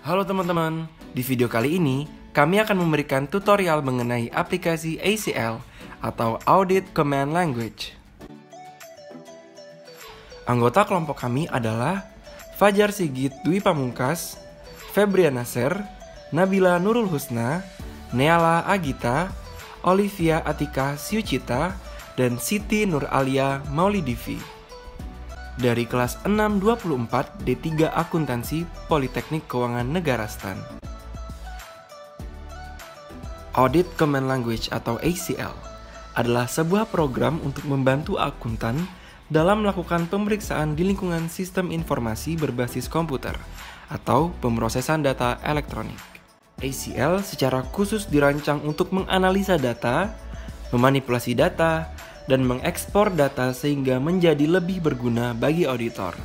Halo teman-teman, di video kali ini kami akan memberikan tutorial mengenai aplikasi ACL atau Audit Command Language. Anggota kelompok kami adalah Fajar Sigit Dwi Pamungkas, Febriana Nasser, Nabila Nurul Husna, Neala Agita, Olivia Atika Syucita, dan Siti Nur Alia Maulidivi. Dari kelas 624 D3 Akuntansi Politeknik Keuangan Negara STAN. Audit Command Language atau ACL adalah sebuah program untuk membantu akuntan dalam melakukan pemeriksaan di lingkungan sistem informasi berbasis komputer atau pemrosesan data elektronik. ACL secara khusus dirancang untuk menganalisa data, memanipulasi data, dan mengekspor data sehingga menjadi lebih berguna bagi auditor.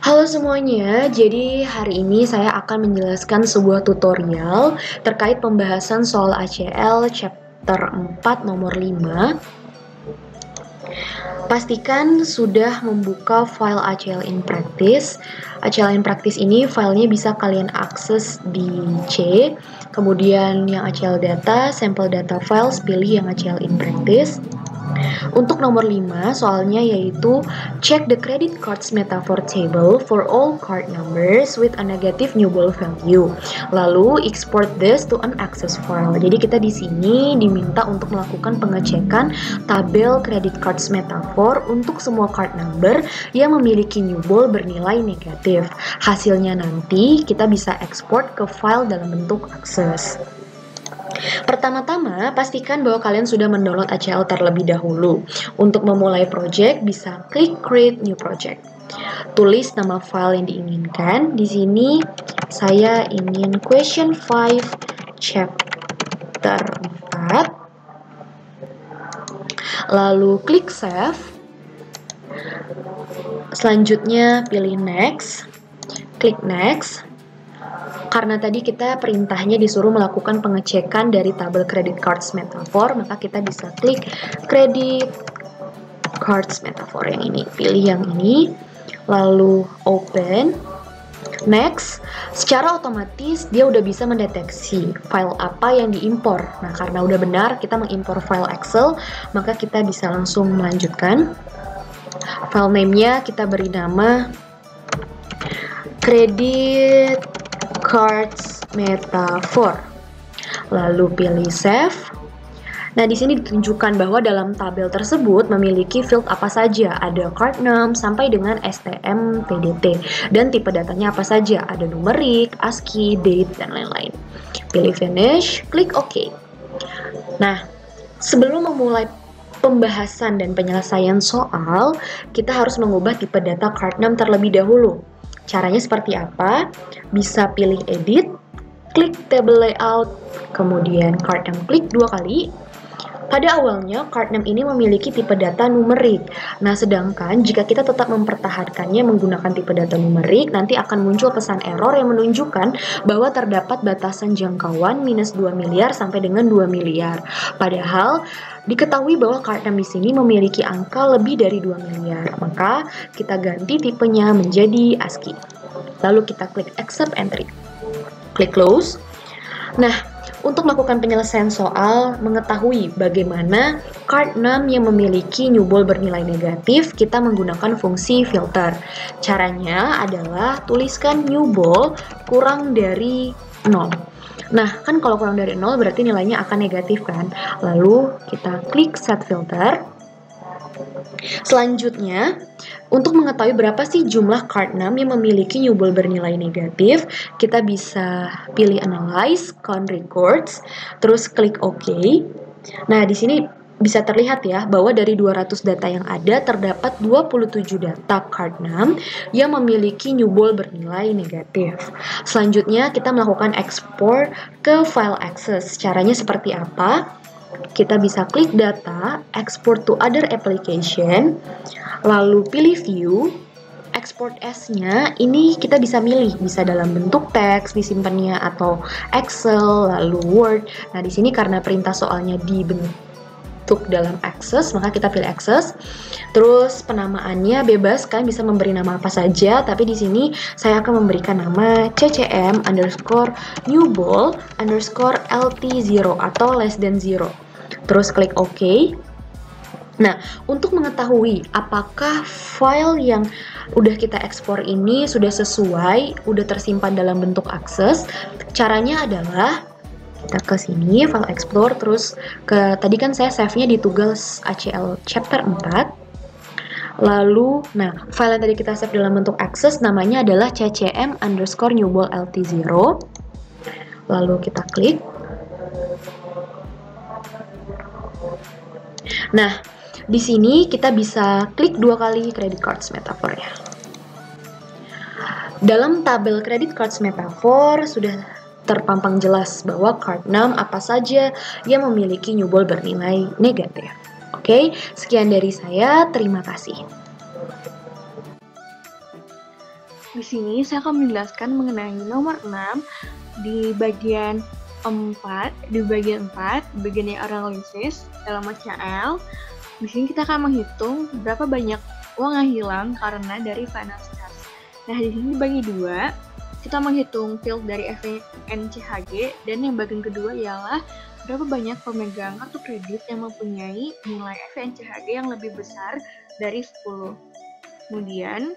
Halo semuanya, jadi hari ini saya akan menjelaskan sebuah tutorial terkait pembahasan soal ACL chapter 4 nomor 5. Pastikan sudah membuka file ACL in Practice. ACL in Practice ini filenya bisa kalian akses di C. Kemudian yang ACL data, sample data files, pilih yang ACL in Practice. Untuk nomor 5 soalnya yaitu check the credit cards metaphor table for all card numbers with a negative null value. Lalu export this to an access file. Jadi kita di sini diminta untuk melakukan pengecekan tabel credit cards metaphor untuk semua card number yang memiliki null bernilai negatif. Hasilnya nanti kita bisa export ke file dalam bentuk access. Pertama-tama, pastikan bahwa kalian sudah mendownload ACL terlebih dahulu. Untuk memulai project, bisa klik Create New Project. Tulis nama file yang diinginkan. Di sini, saya ingin Question 5 Chapter 4. Lalu klik Save. Selanjutnya, pilih Next. Klik Next. Karena tadi kita perintahnya disuruh melakukan pengecekan dari tabel credit cards metaphor, maka kita bisa klik credit cards metaphor yang ini. Pilih yang ini, lalu open. Next, secara otomatis dia udah bisa mendeteksi file apa yang diimpor. Nah, karena udah benar kita mengimpor file Excel, maka kita bisa langsung melanjutkan. File name-nya kita beri nama credit cards metaphor. Lalu pilih save. Nah, di sini ditunjukkan bahwa dalam tabel tersebut memiliki field apa saja. Ada card name sampai dengan STM PDT. Dan tipe datanya apa saja. Ada numerik, ASCII, date, dan lain-lain. Pilih finish, klik OK. Nah, sebelum memulai pembahasan dan penyelesaian soal, kita harus mengubah tipe data card name terlebih dahulu. Caranya seperti apa? Bisa pilih edit, klik table layout, kemudian card name klik 2 kali. Pada awalnya, card name ini memiliki tipe data numerik. Nah, sedangkan jika kita tetap mempertahankannya menggunakan tipe data numerik, nanti akan muncul pesan error yang menunjukkan bahwa terdapat batasan jangkauan minus 2 miliar sampai dengan 2 miliar. Padahal, diketahui bahwa card name di sini memiliki angka lebih dari 2 miliar. Maka, kita ganti tipenya menjadi ASCII. Lalu kita klik Accept Entry. Klik Close. Nah, untuk melakukan penyelesaian soal, mengetahui bagaimana card name yang memiliki null bernilai negatif, kita menggunakan fungsi filter. Caranya adalah tuliskan null kurang dari 0. Nah, kan kalau kurang dari 0 berarti nilainya akan negatif kan? Lalu kita klik Set Filter. Selanjutnya, untuk mengetahui berapa sih jumlah card name yang memiliki null bernilai negatif, kita bisa pilih Analyze, Count Records, terus klik OK. Nah, di sini bisa terlihat ya, bahwa dari 200 data yang ada, terdapat 27 data card name yang memiliki null bernilai negatif. Selanjutnya, kita melakukan ekspor ke file Access. Caranya seperti apa? Kita bisa klik data, export to other application, lalu pilih view, export as-nya ini kita bisa milih, bisa dalam bentuk teks disimpannya atau Excel, lalu Word. Nah, di sini karena perintah soalnya di bentuk berbentuk dalam Access, maka kita pilih Access. Terus penamaannya bebas, kalian bisa memberi nama apa saja, tapi di sini saya akan memberikan nama CCM underscore new ball underscore LT0 atau less than 0. Terus klik OK. Nah, untuk mengetahui apakah file yang udah kita ekspor ini sudah sesuai, udah tersimpan dalam bentuk Access, caranya adalah kita ke sini, file explore, terus tadi kan saya save-nya di tugas ACL chapter 4. Lalu, nah, file yang tadi kita save dalam bentuk Access namanya adalah ccm underscore newball lt0. Lalu kita klik. Nah, di sini kita bisa klik 2 kali credit cards metaphor-nya. Dalam tabel credit cards metaphor sudah terpampang jelas bahwa card 6 apa saja yang memiliki new ball bernilai negatif. Oke, sekian dari saya. Terima kasih. Di sini saya akan menjelaskan mengenai nomor 6 di bagian 4, di bagian yang analisis dalam ACL. Di sini kita akan menghitung berapa banyak uang yang hilang karena dari finance charge. Nah, di sini dibagi 2. Kita menghitung field dari FNCHG, dan yang bagian kedua ialah berapa banyak pemegang kartu kredit yang mempunyai nilai FNCHG yang lebih besar dari 10. Kemudian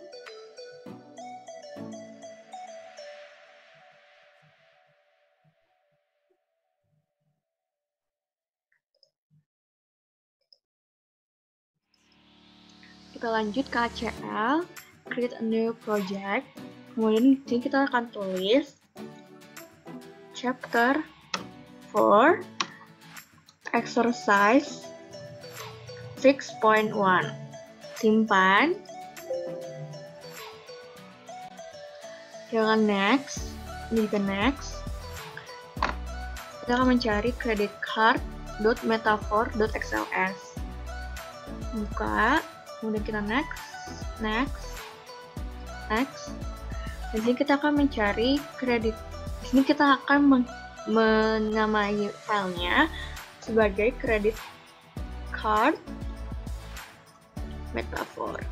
kita lanjut ke ACL, create a new project. Kemudian di sini kita akan tulis chapter 4 exercise 6.1. Simpan. Jangan next, ini ke next. Kita akan mencari credit card.metaphor.xls. Buka. Kemudian kita next. Di sini kita akan mencari kredit. Di sini kita akan menamai filenya sebagai credit card metaphor.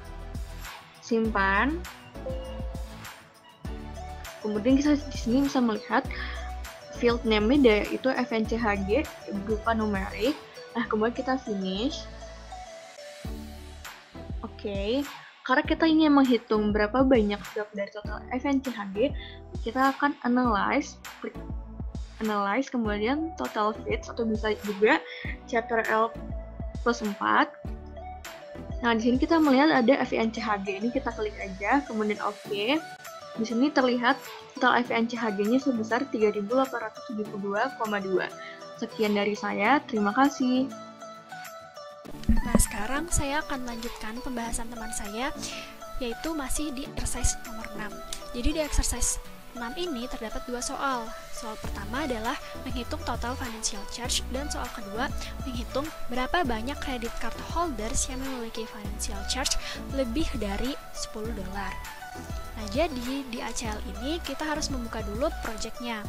Simpan. Kemudian kita di sini bisa melihat field name-nya yaitu FNCHG berupa numerik. Nah, kemudian kita finish. Oke, karena kita ingin menghitung berapa banyak field dari total FNCHG, kita akan klik analyze, kemudian total feeds, atau bisa juga chapter L plus 4. Nah, di sini kita melihat ada FNCHG, ini kita klik aja, kemudian OK. Di sini terlihat total FNCHG-nya sebesar 3.872,2. Sekian dari saya, terima kasih. Nah, sekarang saya akan lanjutkan pembahasan teman saya, yaitu masih di exercise nomor 6. Jadi di exercise 6 ini terdapat 2 soal. Soal pertama adalah menghitung total financial charge, dan soal kedua menghitung berapa banyak credit card holders yang memiliki financial charge lebih dari $10. Nah, jadi di ACL ini kita harus membuka dulu project-nya.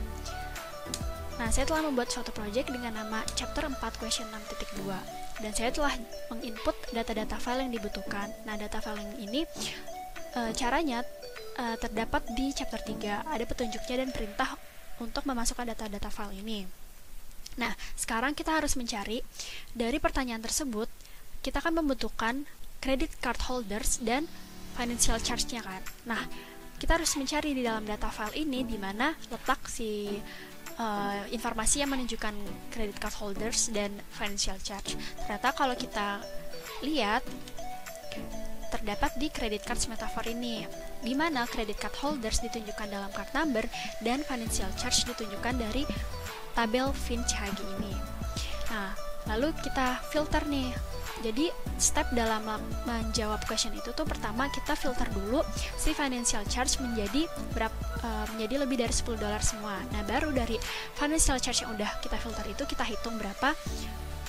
Nah, saya telah membuat suatu project dengan nama chapter 4 question 6.2. Dan saya telah menginput data-data file yang dibutuhkan. Nah, data file yang ini caranya terdapat di chapter 3. Ada petunjuknya dan perintah untuk memasukkan data-data file ini. Nah, sekarang kita harus mencari dari pertanyaan tersebut, kita akan membutuhkan credit card holders dan financial charge-nya kan. Nah, kita harus mencari di dalam data file ini di mana letak si informasi yang menunjukkan credit card holders dan financial charge. Ternyata kalau kita lihat terdapat di credit cards metaphor ini, di mana credit card holders ditunjukkan dalam card number dan financial charge ditunjukkan dari tabel FinCHG ini. Nah, lalu kita filter nih. Jadi step dalam menjawab question itu tuh pertama kita filter dulu si financial charge menjadi lebih dari $10 semua. Nah, baru dari financial charge yang udah kita filter itu kita hitung berapa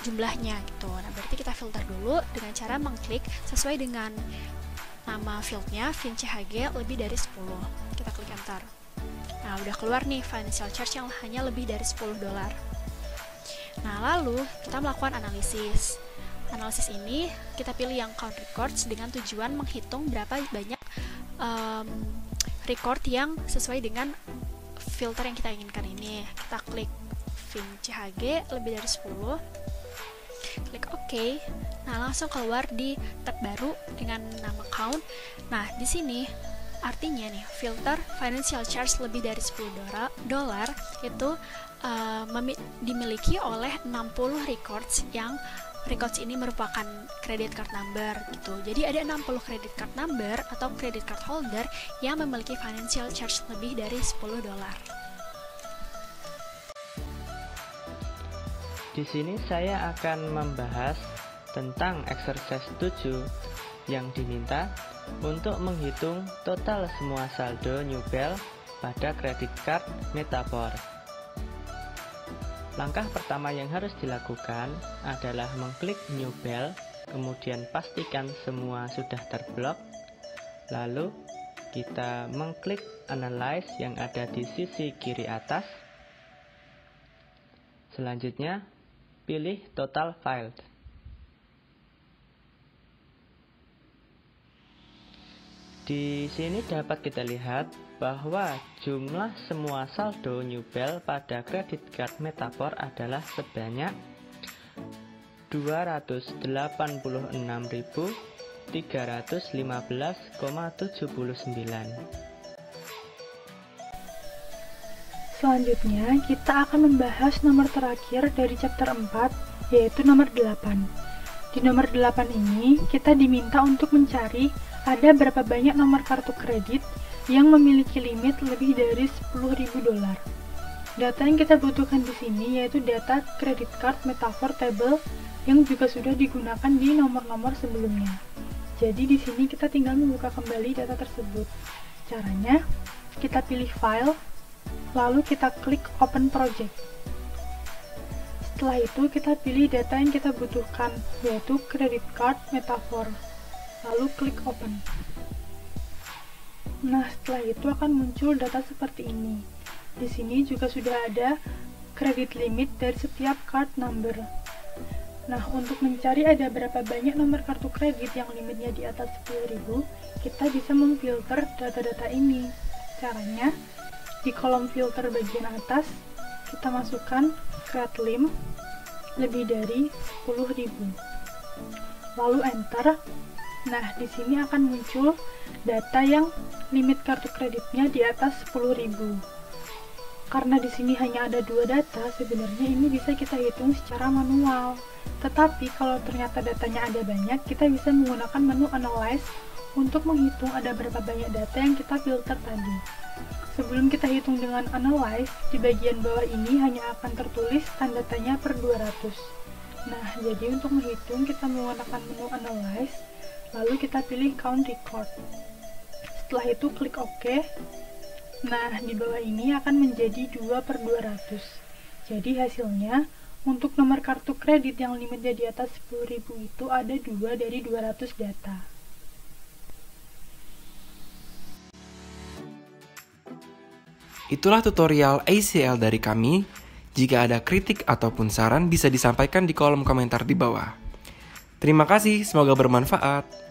jumlahnya gitu. Nah, berarti kita filter dulu dengan cara mengklik sesuai dengan nama fieldnya FinCHG lebih dari 10. Kita klik enter. Nah, udah keluar nih financial charge yang hanya lebih dari $10. Nah, lalu kita melakukan analisis. Analisis ini kita pilih yang count records dengan tujuan menghitung berapa banyak record yang sesuai dengan filter yang kita inginkan ini. Kita klik fin CHG lebih dari 10, klik OK. Nah, langsung keluar di tab baru dengan nama count. Nah, di sini artinya nih, filter financial charge lebih dari $10 itu dimiliki oleh 60 records yang records ini merupakan credit card number gitu. Jadi ada 60 credit card number atau credit card holder yang memiliki financial charge lebih dari $10. Di sini saya akan membahas tentang exercise 7 yang diminta untuk menghitung total semua saldo Newbel pada credit card Metafor. Langkah pertama yang harus dilakukan adalah mengklik Newbel, kemudian pastikan semua sudah terblok. Lalu kita mengklik Analyze yang ada di sisi kiri atas. Selanjutnya, pilih Total Filed. Di sini dapat kita lihat bahwa jumlah semua saldo Newbel pada kredit card Metafor adalah sebanyak 286.315,79. Selanjutnya, kita akan membahas nomor terakhir dari chapter 4, yaitu nomor 8. Di nomor 8 ini, kita diminta untuk mencari ada berapa banyak nomor kartu kredit yang memiliki limit lebih dari $10.000. Data yang kita butuhkan di sini yaitu data credit card Metafor table yang juga sudah digunakan di nomor-nomor sebelumnya. Jadi di sini kita tinggal membuka kembali data tersebut. Caranya, kita pilih File, lalu kita klik Open Project. Setelah itu kita pilih data yang kita butuhkan, yaitu credit card Metafor. Lalu klik Open. Nah, setelah itu akan muncul data seperti ini. Di sini juga sudah ada credit limit dari setiap card number. Nah, untuk mencari ada berapa banyak nomor kartu kredit yang limitnya di atas 10.000, kita bisa memfilter data-data ini. Caranya, di kolom filter bagian atas, kita masukkan credit limit lebih dari 10.000. Lalu enter. Nah, di sini akan muncul data yang limit kartu kreditnya di atas 10.000. Karena di sini hanya ada 2 data, sebenarnya ini bisa kita hitung secara manual. Tetapi kalau ternyata datanya ada banyak, kita bisa menggunakan menu Analyze untuk menghitung ada berapa banyak data yang kita filter tadi. Sebelum kita hitung dengan Analyze, di bagian bawah ini hanya akan tertulis tanda tanya per 200. Nah, jadi untuk menghitung kita menggunakan menu Analyze, lalu kita pilih Count Record. Setelah itu klik OK. Nah, di bawah ini akan menjadi 2/200. Jadi hasilnya, untuk nomor kartu kredit yang limitnya di atas 10.000 itu ada 2 dari 200 data. Itulah tutorial ACL dari kami. Jika ada kritik ataupun saran bisa disampaikan di kolom komentar di bawah. Terima kasih, semoga bermanfaat.